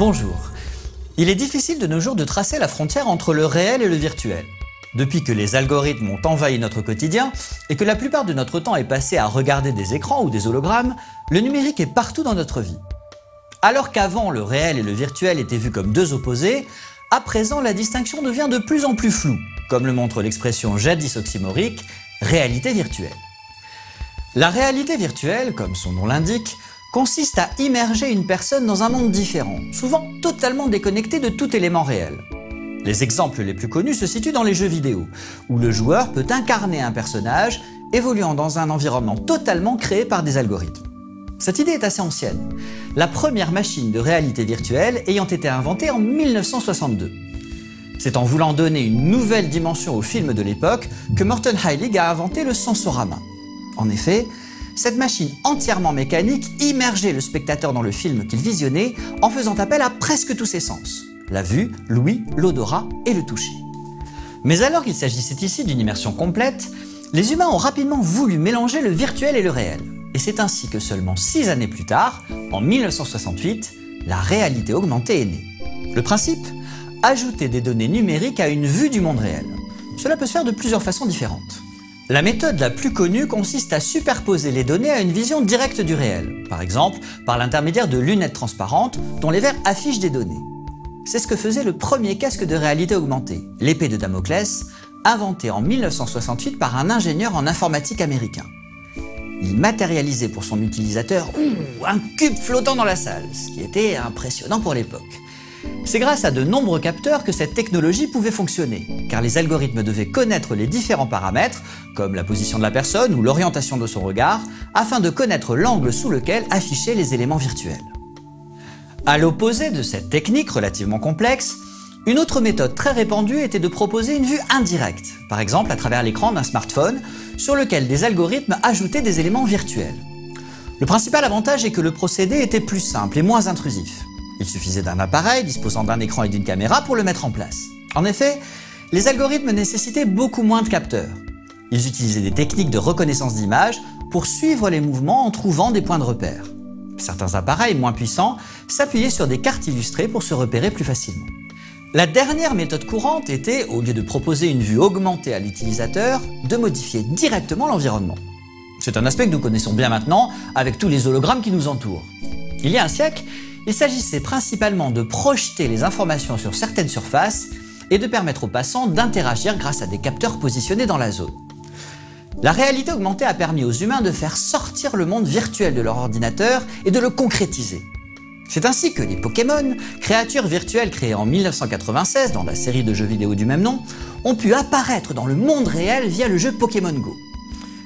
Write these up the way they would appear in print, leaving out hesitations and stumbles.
Bonjour. Il est difficile de nos jours de tracer la frontière entre le réel et le virtuel. Depuis que les algorithmes ont envahi notre quotidien et que la plupart de notre temps est passé à regarder des écrans ou des hologrammes, le numérique est partout dans notre vie. Alors qu'avant le réel et le virtuel étaient vus comme deux opposés, à présent la distinction devient de plus en plus floue, comme le montre l'expression jadis oxymorique, réalité virtuelle. La réalité virtuelle, comme son nom l'indique, consiste à immerger une personne dans un monde différent, souvent totalement déconnecté de tout élément réel. Les exemples les plus connus se situent dans les jeux vidéo, où le joueur peut incarner un personnage évoluant dans un environnement totalement créé par des algorithmes. Cette idée est assez ancienne, la première machine de réalité virtuelle ayant été inventée en 1962. C'est en voulant donner une nouvelle dimension au film de l'époque que Morten Heilig a inventé le Sensorama. En effet, cette machine entièrement mécanique immergeait le spectateur dans le film qu'il visionnait en faisant appel à presque tous ses sens. La vue, l'ouïe, l'odorat et le toucher. Mais alors qu'il s'agissait ici d'une immersion complète, les humains ont rapidement voulu mélanger le virtuel et le réel. Et c'est ainsi que seulement 6 années plus tard, en 1968, la réalité augmentée est née. Le principe ? Ajouter des données numériques à une vue du monde réel. Cela peut se faire de plusieurs façons différentes. La méthode la plus connue consiste à superposer les données à une vision directe du réel, par exemple par l'intermédiaire de lunettes transparentes dont les verres affichent des données. C'est ce que faisait le premier casque de réalité augmentée, l'épée de Damoclès, inventé en 1968 par un ingénieur en informatique américain. Il matérialisait pour son utilisateur un cube flottant dans la salle, ce qui était impressionnant pour l'époque. C'est grâce à de nombreux capteurs que cette technologie pouvait fonctionner, car les algorithmes devaient connaître les différents paramètres, comme la position de la personne ou l'orientation de son regard, afin de connaître l'angle sous lequel afficher les éléments virtuels. À l'opposé de cette technique relativement complexe, une autre méthode très répandue était de proposer une vue indirecte, par exemple à travers l'écran d'un smartphone, sur lequel des algorithmes ajoutaient des éléments virtuels. Le principal avantage est que le procédé était plus simple et moins intrusif. Il suffisait d'un appareil disposant d'un écran et d'une caméra pour le mettre en place. En effet, les algorithmes nécessitaient beaucoup moins de capteurs. Ils utilisaient des techniques de reconnaissance d'image pour suivre les mouvements en trouvant des points de repère. Certains appareils moins puissants s'appuyaient sur des cartes illustrées pour se repérer plus facilement. La dernière méthode courante était, au lieu de proposer une vue augmentée à l'utilisateur, de modifier directement l'environnement. C'est un aspect que nous connaissons bien maintenant avec tous les hologrammes qui nous entourent. Il y a un siècle, il s'agissait principalement de projeter les informations sur certaines surfaces et de permettre aux passants d'interagir grâce à des capteurs positionnés dans la zone. La réalité augmentée a permis aux humains de faire sortir le monde virtuel de leur ordinateur et de le concrétiser. C'est ainsi que les Pokémon, créatures virtuelles créées en 1996 dans la série de jeux vidéo du même nom, ont pu apparaître dans le monde réel via le jeu Pokémon Go.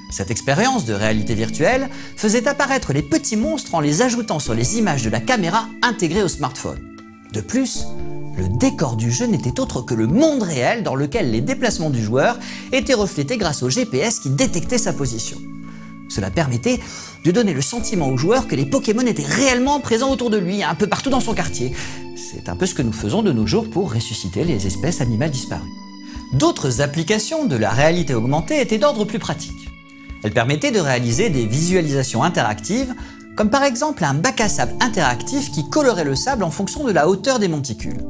Cette expérience de réalité virtuelle faisait apparaître les petits monstres en les ajoutant sur les images de la caméra intégrée au smartphone. De plus, le décor du jeu n'était autre que le monde réel dans lequel les déplacements du joueur étaient reflétés grâce au GPS qui détectait sa position. Cela permettait de donner le sentiment au joueur que les Pokémon étaient réellement présents autour de lui, un peu partout dans son quartier. C'est un peu ce que nous faisons de nos jours pour ressusciter les espèces animales disparues. D'autres applications de la réalité augmentée étaient d'ordre plus pratique. Elle permettait de réaliser des visualisations interactives, comme par exemple un bac à sable interactif qui colorait le sable en fonction de la hauteur des monticules.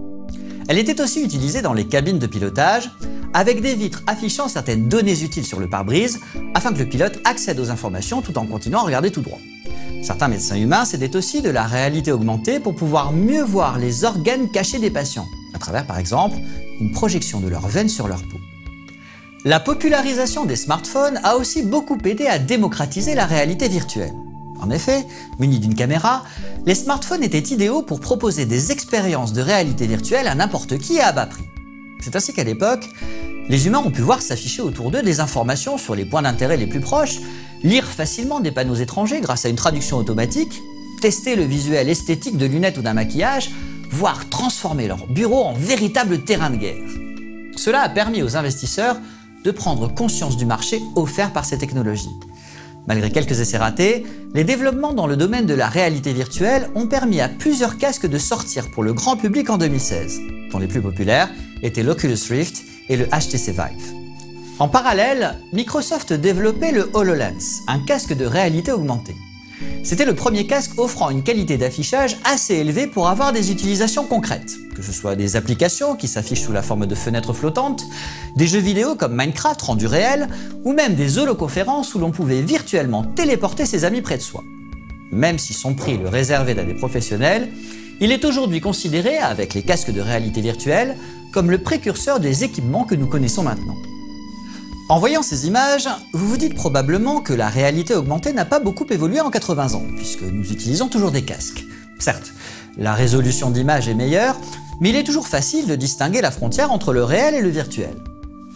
Elle était aussi utilisée dans les cabines de pilotage, avec des vitres affichant certaines données utiles sur le pare-brise, afin que le pilote accède aux informations tout en continuant à regarder tout droit. Certains médecins humains s'aidaient aussi de la réalité augmentée pour pouvoir mieux voir les organes cachés des patients, à travers par exemple une projection de leurs veines sur leur peau. La popularisation des smartphones a aussi beaucoup aidé à démocratiser la réalité virtuelle. En effet, munis d'une caméra, les smartphones étaient idéaux pour proposer des expériences de réalité virtuelle à n'importe qui et à bas prix. C'est ainsi qu'à l'époque, les humains ont pu voir s'afficher autour d'eux des informations sur les points d'intérêt les plus proches, lire facilement des panneaux étrangers grâce à une traduction automatique, tester le visuel esthétique de lunettes ou d'un maquillage, voire transformer leur bureau en véritable terrain de guerre. Cela a permis aux investisseurs de prendre conscience du marché offert par ces technologies. Malgré quelques essais ratés, les développements dans le domaine de la réalité virtuelle ont permis à plusieurs casques de sortir pour le grand public en 2016, dont les plus populaires étaient l'Oculus Rift et le HTC Vive. En parallèle, Microsoft développait le HoloLens, un casque de réalité augmentée. C'était le premier casque offrant une qualité d'affichage assez élevée pour avoir des utilisations concrètes, que ce soit des applications qui s'affichent sous la forme de fenêtres flottantes, des jeux vidéo comme Minecraft rendu réel, ou même des holoconférences où l'on pouvait virtuellement téléporter ses amis près de soi. Même si son prix le réservait à des professionnels, il est aujourd'hui considéré, avec les casques de réalité virtuelle, comme le précurseur des équipements que nous connaissons maintenant. En voyant ces images, vous vous dites probablement que la réalité augmentée n'a pas beaucoup évolué en 80 ans, puisque nous utilisons toujours des casques. Certes, la résolution d'image est meilleure, mais il est toujours facile de distinguer la frontière entre le réel et le virtuel.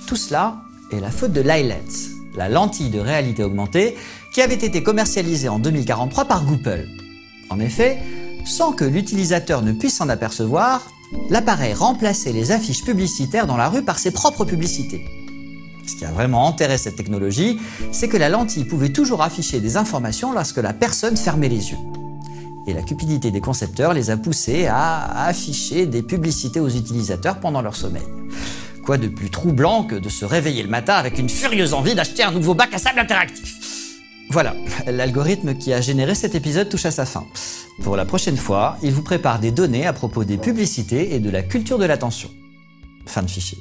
Tout cela est la faute de l'EyeLens, la lentille de réalité augmentée qui avait été commercialisée en 2043 par Google. En effet, sans que l'utilisateur ne puisse s'en apercevoir, l'appareil remplaçait les affiches publicitaires dans la rue par ses propres publicités. Ce qui a vraiment enterré cette technologie, c'est que la lentille pouvait toujours afficher des informations lorsque la personne fermait les yeux. Et la cupidité des concepteurs les a poussés à afficher des publicités aux utilisateurs pendant leur sommeil. Quoi de plus troublant que de se réveiller le matin avec une furieuse envie d'acheter un nouveau bac à sable interactif? Voilà, l'algorithme qui a généré cet épisode touche à sa fin. Pour la prochaine fois, il vous prépare des données à propos des publicités et de la culture de l'attention. Fin de fichier.